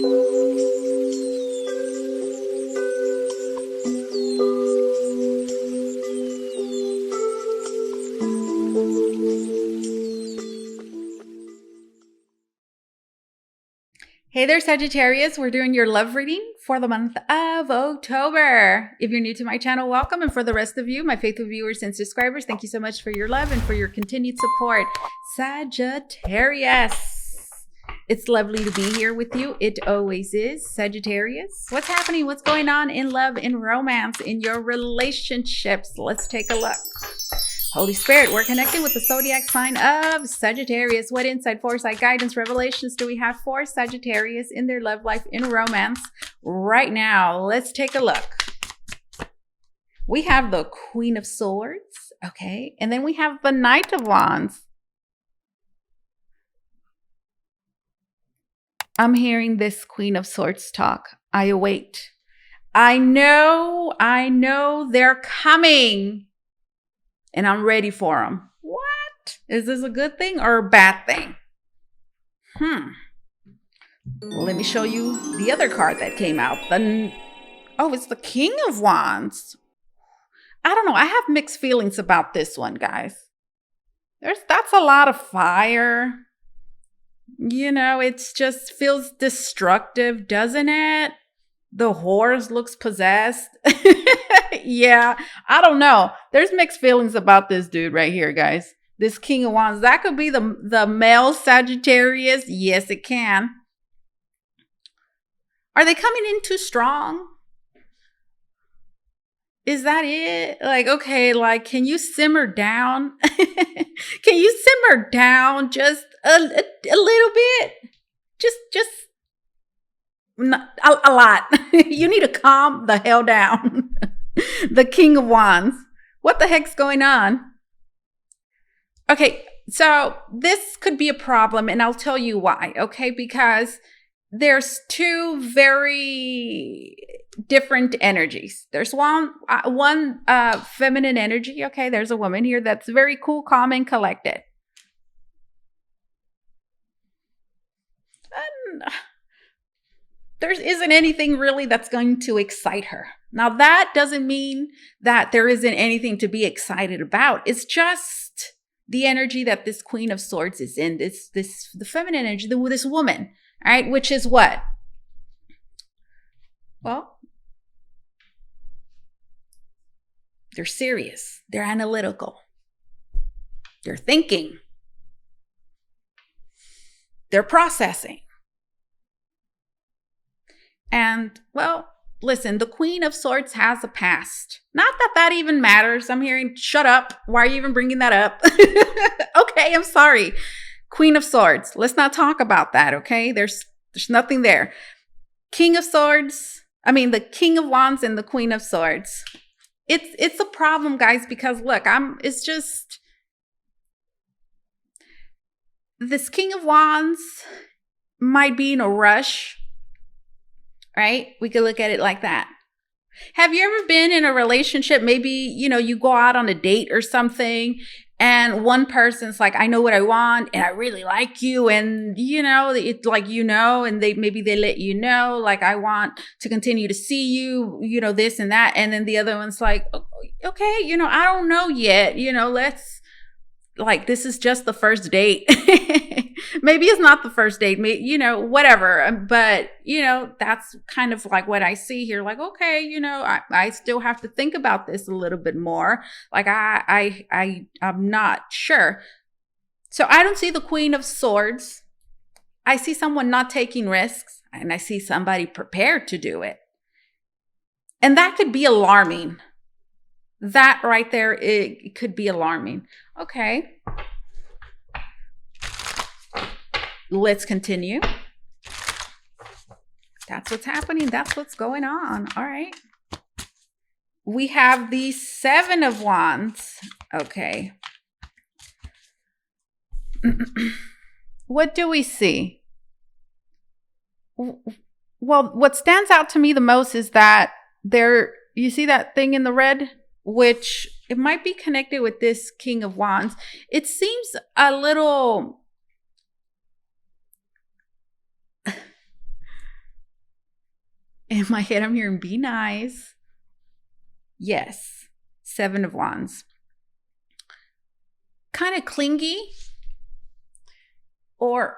Hey there, Sagittarius. We're doing your love reading for the month of October. If you're new to my channel, welcome. And for the rest of you, my faithful viewers and subscribers, thank you so much for your love and for your continued support. Sagittarius, it's lovely to be here with you. It always is. Sagittarius, what's happening? What's going on in love, in romance, in your relationships? Let's take a look. Holy Spirit, we're connecting with the zodiac sign of Sagittarius. What insight, foresight, guidance, revelations do we have for Sagittarius in their love life, in romance right now? Let's take a look. We have the Queen of Swords, okay? And then we have the Knight of Wands. I'm hearing this Queen of Swords talk. I await. I know they're coming. And I'm ready for them. What? Is this a good thing or a bad thing? Let me show you the other card that came out. It's the King of Wands. I don't know. I have mixed feelings about this one, guys. That's a lot of fire. You know, it just feels destructive, doesn't it? The horse looks possessed. Yeah, I don't know. There's mixed feelings about this dude right here, guys. This King of Wands. That could be the male Sagittarius. Yes, it can. Are they coming in too strong? Is that it? Like, okay, like, can you simmer down? Can you simmer down just a little bit? Just not, a lot. You need to calm the hell down. The King of Wands. What the heck's going on? Okay, so this could be a problem, and I'll tell you why, okay? Because there's two very different energies. There's one feminine energy, okay? There's a woman here that's very cool, calm, and collected. And there isn't anything really that's going to excite her. Now, that doesn't mean that there isn't anything to be excited about. It's just the energy that this Queen of Swords is in, the feminine energy, this woman, all right? Which is what? Well, they're serious. They're analytical. They're thinking. They're processing. And, well, listen, the Queen of Swords has a past. Not that that even matters. I'm hearing, shut up. Why are you even bringing that up? Okay, I'm sorry. Queen of Swords. Let's not talk about that, okay? There's nothing there. King of Swords. I mean, the King of Wands and the Queen of Swords. It's a problem, guys, because look, it's just this King of Wands might be in a rush. Right? We could look at it like that. Have you ever been in a relationship? Maybe, you go out on a date or something and one person's like, I know what I want and I really like you. And, it's like, and maybe they let you know, like, I want to continue to see you, this and that. And then the other one's like, okay, I don't know yet, let's, like, this is just the first date. Maybe it's not the first date, whatever. But, that's kind of like what I see here. Like, okay, I still have to think about this a little bit more. Like, I'm not sure. So I don't see the Queen of Swords. I see someone not taking risks, and I see somebody prepared to do it. And that could be alarming. That right there, it could be alarming. Okay. Let's continue. That's what's happening. That's what's going on. All right. We have the Seven of Wands. Okay. What do we see? Well, what stands out to me the most is that you see that thing in the red, which it might be connected with this King of Wands. It seems a little In my head, I'm hearing be nice. Yes. 7 of Wands. Kind of clingy. Or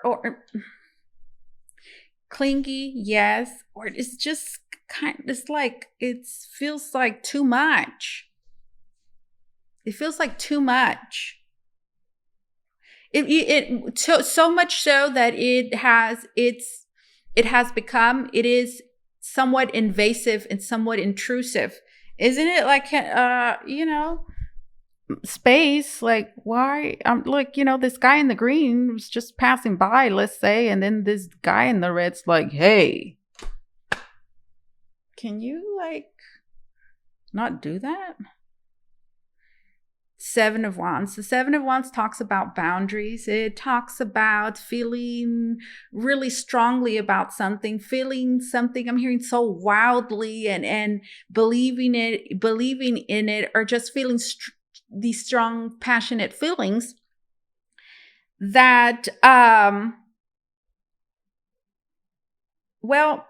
clingy, yes. Or it's just it's like, it feels like too much. It feels like too much. It so much so that it is somewhat invasive and somewhat intrusive. Isn't it like, space, like, why? I'm like, this guy in the green was just passing by, let's say, and then this guy in the red's like, hey, can you like not do that? 7 of Wands. The 7 of Wands talks about boundaries. It talks about feeling really strongly about something, feeling something. I'm hearing so wildly and believing in it, or just feeling these strong, passionate feelings that, well,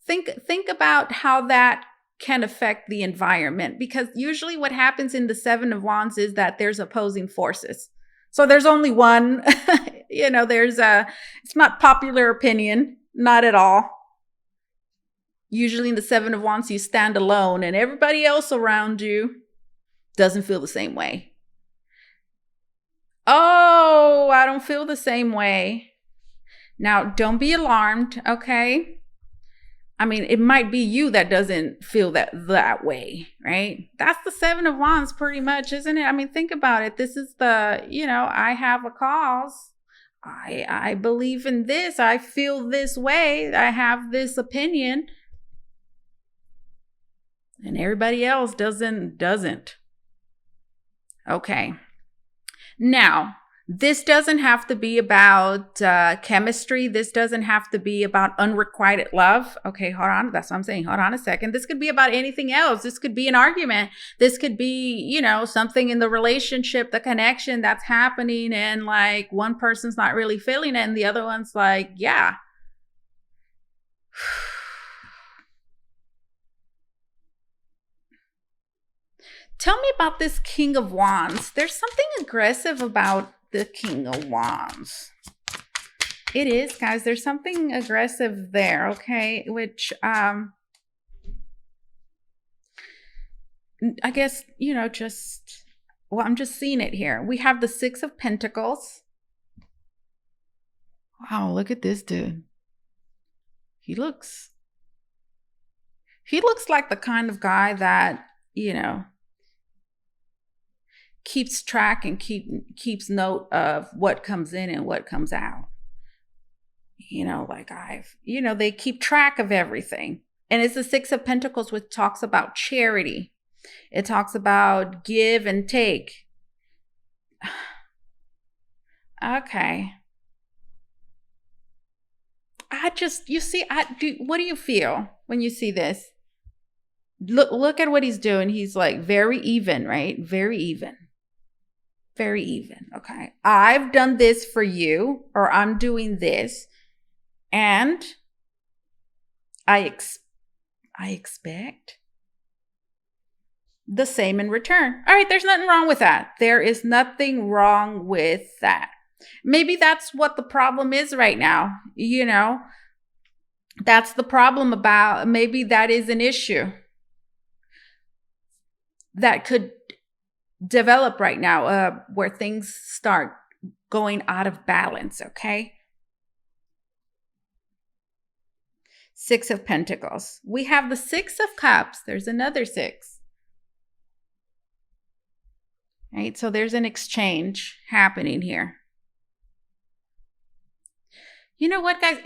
think about how that can affect the environment, because usually what happens in the 7 of Wands is that there's opposing forces. So there's only one, it's not popular opinion, not at all. Usually in the 7 of Wands, you stand alone and everybody else around you doesn't feel the same way. Oh, I don't feel the same way. Now, don't be alarmed, okay? I mean, it might be you that doesn't feel that way, right? That's the 7 of Wands pretty much, isn't it? I mean, think about it. This is the, I have a cause. I believe in this. I feel this way. I have this opinion. And everybody else doesn't. Okay. Now, this doesn't have to be about chemistry. This doesn't have to be about unrequited love. Okay, hold on. That's what I'm saying. Hold on a second. This could be about anything else. This could be an argument. This could be, something in the relationship, the connection that's happening, and like one person's not really feeling it and the other one's like, yeah. Tell me about this King of Wands. There's something aggressive about the King of Wands. It is, guys. There's something aggressive there, okay? Which, I guess, I'm just seeing it here. We have the 6 of Pentacles. Wow, look at this dude. He looks like the kind of guy that, keeps track and keeps note of what comes in and what comes out. They keep track of everything. And it's the 6 of Pentacles, which talks about charity. It talks about give and take. Okay. What do you feel when you see this? Look at what he's doing. He's like very even, right? Very even. Very even. Okay. I've done this for you, or I'm doing this, and I expect the same in return. All right. There's nothing wrong with that. There is nothing wrong with that. Maybe that's what the problem is right now. That's the problem about, maybe that is an issue that could develop right now, where things start going out of balance, okay? 6 of Pentacles. We have the 6 of Cups. There's another 6. Right? So there's an exchange happening here. You know what, guys?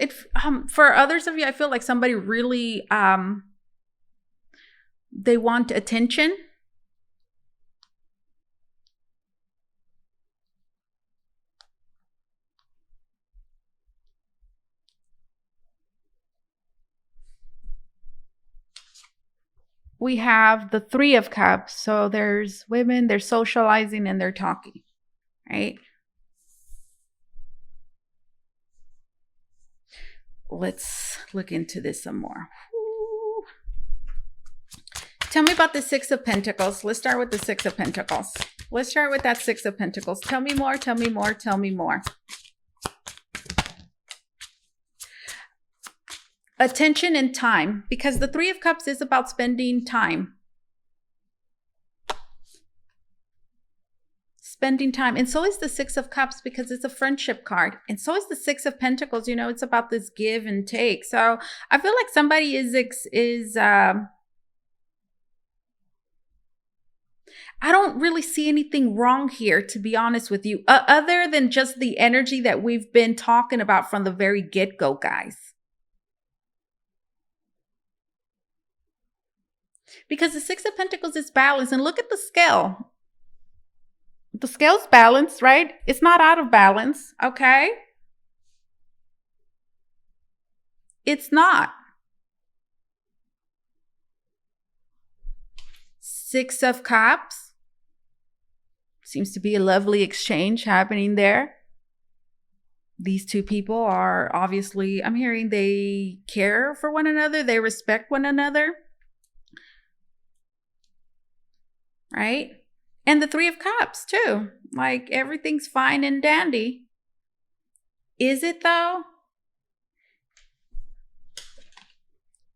For others of you, I feel like somebody really, they want attention. We have the 3 of Cups. So there's women, they're socializing and they're talking, right? Let's look into this some more. Tell me about the Six of Pentacles. Let's start with the Six of Pentacles. Let's start with that Six of Pentacles. Tell me more, tell me more, tell me more. Attention and time, because the Three of Cups is about spending time. Spending time. And so is the Six of Cups, because it's a friendship card. And so is the Six of Pentacles. You know, it's about this give and take. So I feel like somebody is I don't really see anything wrong here, to be honest with you, other than just the energy that we've been talking about from the very get-go, guys. Because the Six of Pentacles is balanced. And look at the scale. The scale's balanced, right? It's not out of balance, okay? It's not. Six of Cups. Seems to be a lovely exchange happening there. These two people are obviously, I'm hearing they care for one another. They respect one another. Right? And the Three of Cups too. Like everything's fine and dandy. Is it though?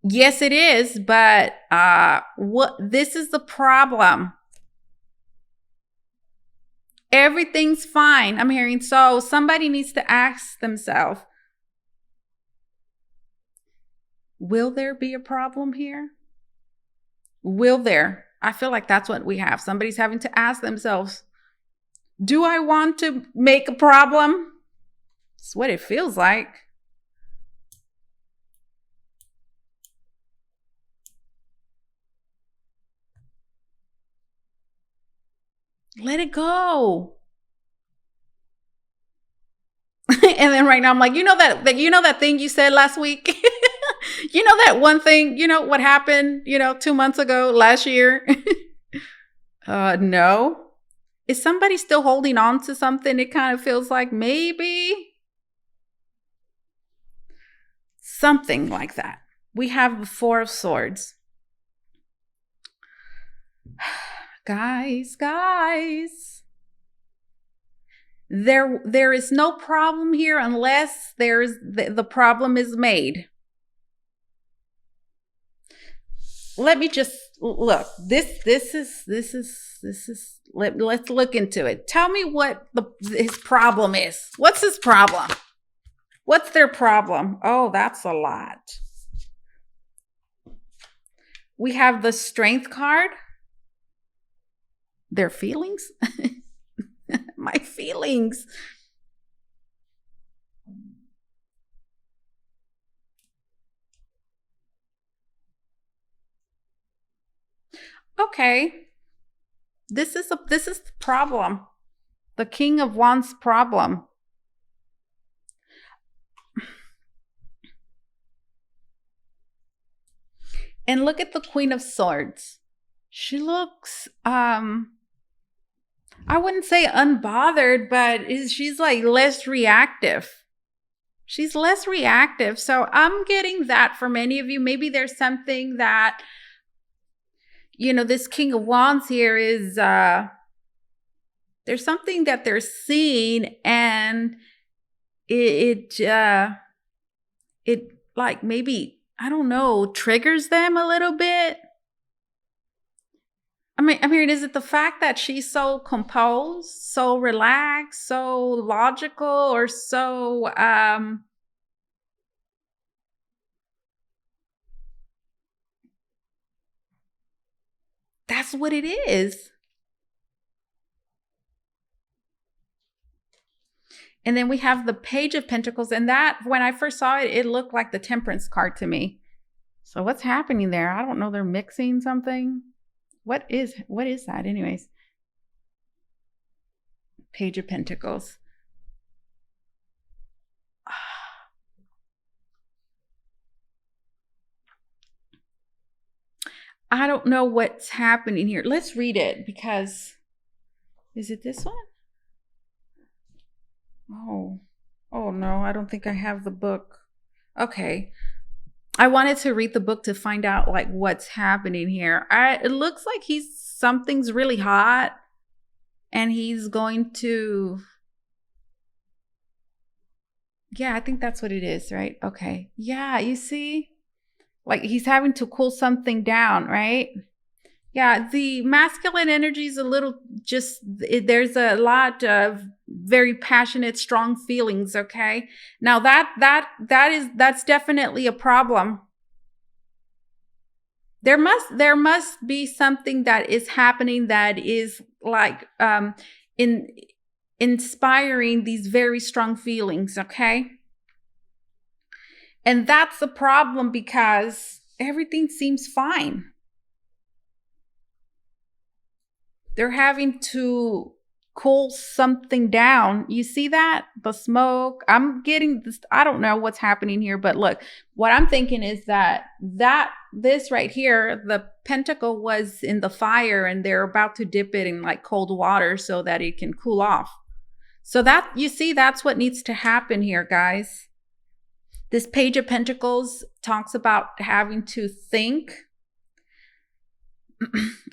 Yes, it is. But this is the problem. Everything's fine. I'm hearing. So somebody needs to ask themselves, will there be a problem here? Will there? I feel like that's what we have. Somebody's having to ask themselves, do I want to make a problem? It's what it feels like. Let it go. And then right now I'm like, you know that thing you said last week? You know that one thing, you know what happened, 2 months ago, last year? No. Is somebody still holding on to something? It kind of feels like maybe something like that. We have the Four of Swords. Guys. There is no problem here unless the problem is made. Let me just look. This is let's look into it. Tell me what his problem is. What's his problem? What's their problem? Oh, that's a lot. We have the Strength card. Their feelings? My feelings. Okay. This is the problem. The King of Wands problem. And look at the Queen of Swords. She looks I wouldn't say unbothered, but she's like less reactive. She's less reactive. So I'm getting that for many of you. Maybe there's something that, this King of Wands here is, there's something that they're seeing, and it like maybe, I don't know, triggers them a little bit. I mean, is it the fact that she's so composed, so relaxed, so logical, or so that's what it is. And then we have the Page of Pentacles, and that, when I first saw it, it looked like the Temperance card to me. So what's happening there? I don't know. They're mixing something. What is that anyways? Page of Pentacles. I don't know what's happening here. Let's read it, because is it this one? Oh no, I don't think I have the book. Okay. I wanted to read the book to find out like what's happening here. It looks like something's really hot and he's going to, yeah, I think that's what it is, right? Okay. Yeah, you see? Like he's having to cool something down, right? Yeah, the masculine energy is a little there's a lot of very passionate, strong feelings, okay? Now that's definitely a problem. There must be something that is happening that is like in inspiring these very strong feelings, okay? And that's the problem because everything seems fine. They're having to cool something down. You see that? The smoke. I'm getting this. I don't know what's happening here, but look, what I'm thinking is that this right here, the pentacle was in the fire and they're about to dip it in like cold water so that it can cool off. So that, you see, that's what needs to happen here, guys. This Page of Pentacles talks about having to think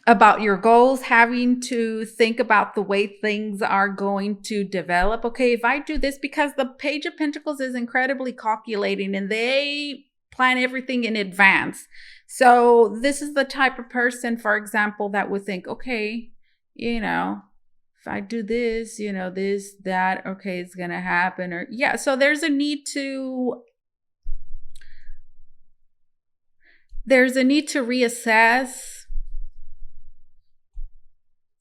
about your goals, having to think about the way things are going to develop. Okay, if I do this, because the Page of Pentacles is incredibly calculating and they plan everything in advance. So this is the type of person, for example, that would think, okay, if I do this, this, that, okay, it's going to happen. Or yeah, so there's a need to reassess.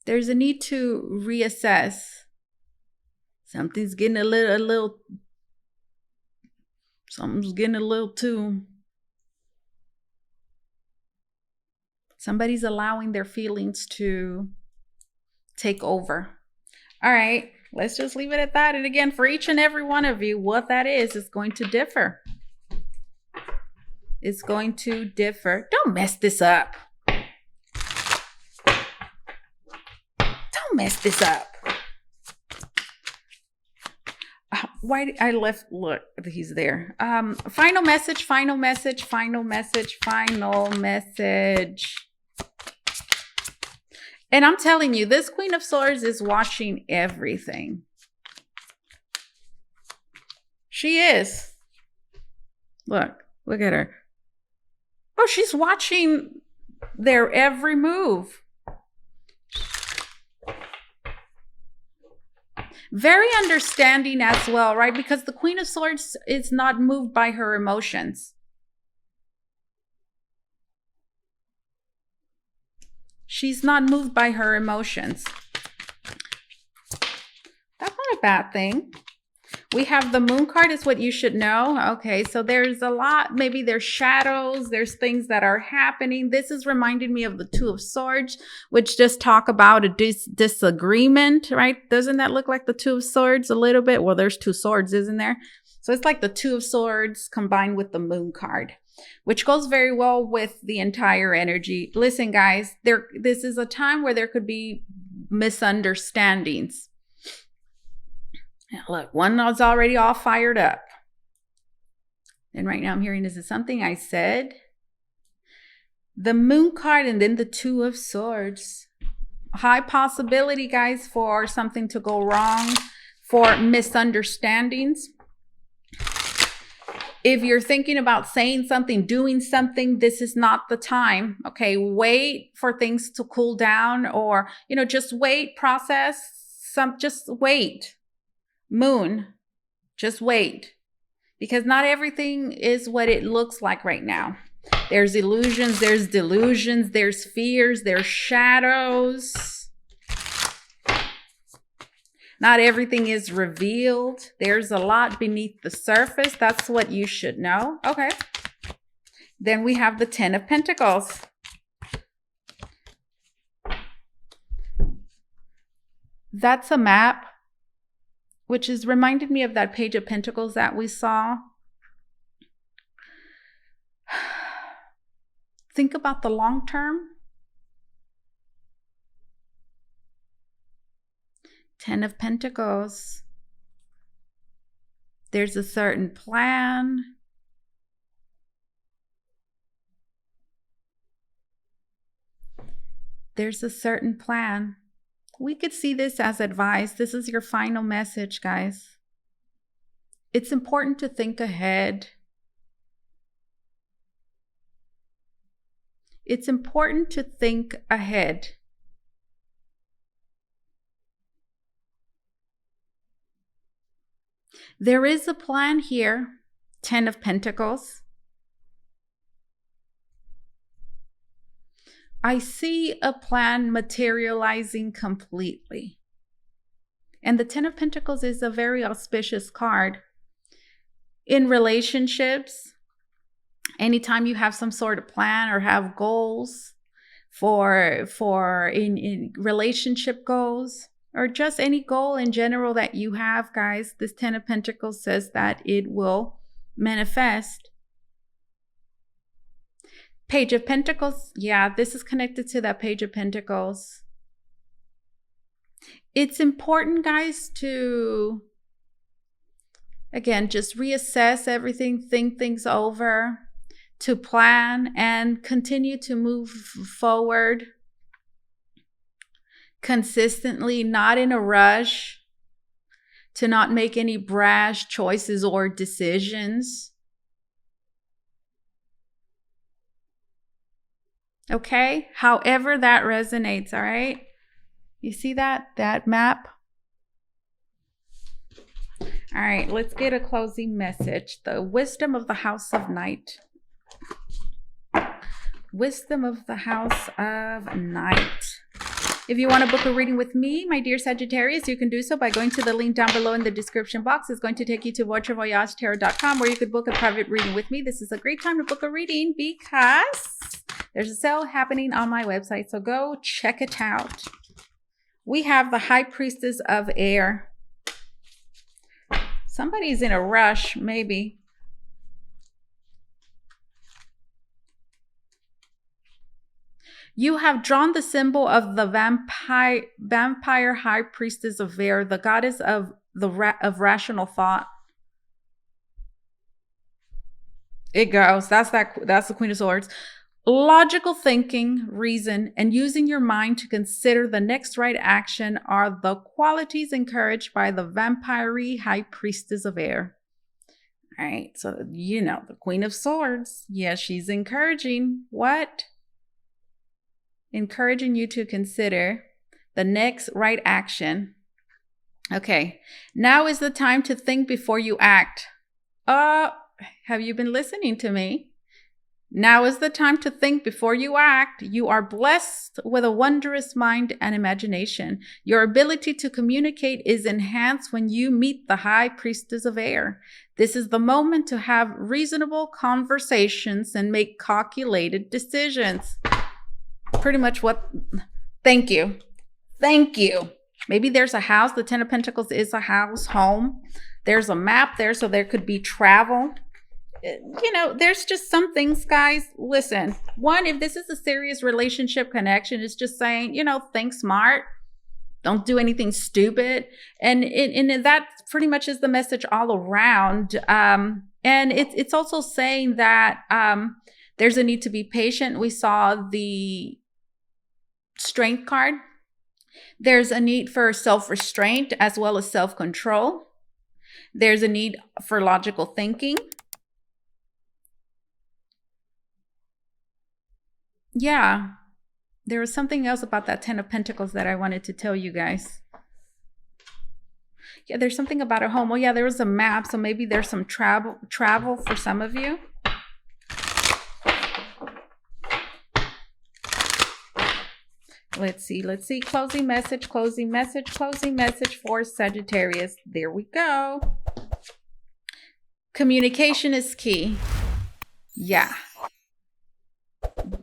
There's a need to reassess. Something's getting something's getting a little too. Somebody's allowing their feelings to take over. All right, let's just leave it at that. And again, for each and every one of you, what that is going to differ. It's going to differ. Don't mess this up. Mess this up. Why did I left? Look, he's there. Final message. And I'm telling you, this Queen of Swords is watching everything. She is. Look at her. Oh, she's watching their every move. Very understanding as well, right? Because the Queen of Swords is not moved by her emotions. She's not moved by her emotions. That's not a bad thing. We have the Moon card is what you should know. Okay, so there's a lot. Maybe there's shadows. There's things that are happening. This is reminding me of the Two of Swords, which just talk about a disagreement, right? Doesn't that look like the Two of Swords a little bit? Well, there's two swords, isn't there? So it's like the Two of Swords combined with the Moon card, which goes very well with the entire energy. Listen, guys, this is a time where there could be misunderstandings. Look, one was already all fired up. And right now I'm hearing, is it something I said? The Moon card and then the Two of Swords. High possibility, guys, for something to go wrong, for misunderstandings. If you're thinking about saying something, doing something, this is not the time. Okay, wait for things to cool down, or, just wait, just wait. Moon, just wait, because not everything is what it looks like right now. There's illusions, there's delusions, there's fears, there's shadows. Not everything is revealed. There's a lot beneath the surface. That's what you should know. Okay. Then we have the Ten of Pentacles. That's a map, which is reminded me of that Page of Pentacles that we saw. Think about the long term. Ten of Pentacles. There's a certain plan. There's a certain plan. We could see this as advice. This is your final message, guys. It's important to think ahead. It's important to think ahead. There is a plan here. 10 of Pentacles. I see a plan materializing completely. And the 10 of Pentacles is a very auspicious card. In relationships, anytime you have some sort of plan or have goals for in relationship goals, or just any goal in general that you have, guys, this 10 of Pentacles says that it will manifest. Page of Pentacles. Yeah, this is connected to that Page of Pentacles. It's important, guys, to, again, just reassess everything, think things over, to plan and continue to move forward consistently, not in a rush, to not make any brash choices or decisions. Okay, however that resonates, all right? You see that map? All right, let's get a closing message. The wisdom of the House of Night. Wisdom of the House of Night. If you want to book a reading with me, my dear Sagittarius, you can do so by going to the link down below in the description box. It's going to take you to Votre, Voyage, where you could book a private reading with me. This is a great time to book a reading because there's a sale happening on my website, so go check it out. We have the High Priestess of Air. Somebody's in a rush, maybe. You have drawn the symbol of the vampire High Priestess of Air, the goddess of rational thought. It goes. That's the Queen of Swords. Logical thinking, reason, and using your mind to consider the next right action are the qualities encouraged by the vampire High Priestess of Air. All right, so the Queen of Swords. Yes, she's encouraging what? Encouraging you to consider the next right action. Okay, now is the time to think before you act. Have you been listening to me? Now is the time to think before you act. You are blessed with a wondrous mind and imagination. Your ability to communicate is enhanced when you meet the High Priestess of Air. This is the moment to have reasonable conversations and make calculated decisions. Pretty much what, thank you. Thank you. Maybe there's a house. The 10 of Pentacles is a house, home. There's a map there, so there could be travel. There's just some things, guys. Listen, one, if this is a serious relationship connection, it's just saying, think smart. Don't do anything stupid. And that pretty much is the message all around. And it's also saying that there's a need to be patient. We saw the Strength card. There's a need for self-restraint as well as self-control. There's a need for logical thinking. Yeah, there was something else about that 10 of Pentacles that I wanted to tell you guys. Yeah, there's something about a home. Oh yeah, there was a map, so maybe there's some travel for some of you. Let's see. Closing message for Sagittarius. There we go. Communication is key. Yeah.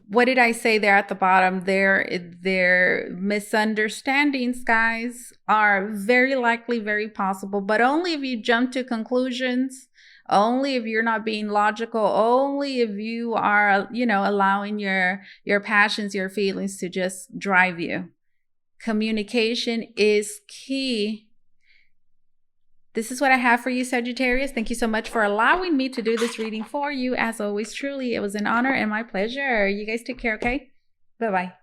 What did I say there at the bottom? Their misunderstandings, guys, are very likely, very possible, but only if you jump to conclusions, only if you're not being logical, only if you are, allowing your passions, your feelings to just drive you. Communication is key. This is what I have for you, Sagittarius. Thank you so much for allowing me to do this reading for you. As always, truly, it was an honor and my pleasure. You guys take care, okay? Bye-bye.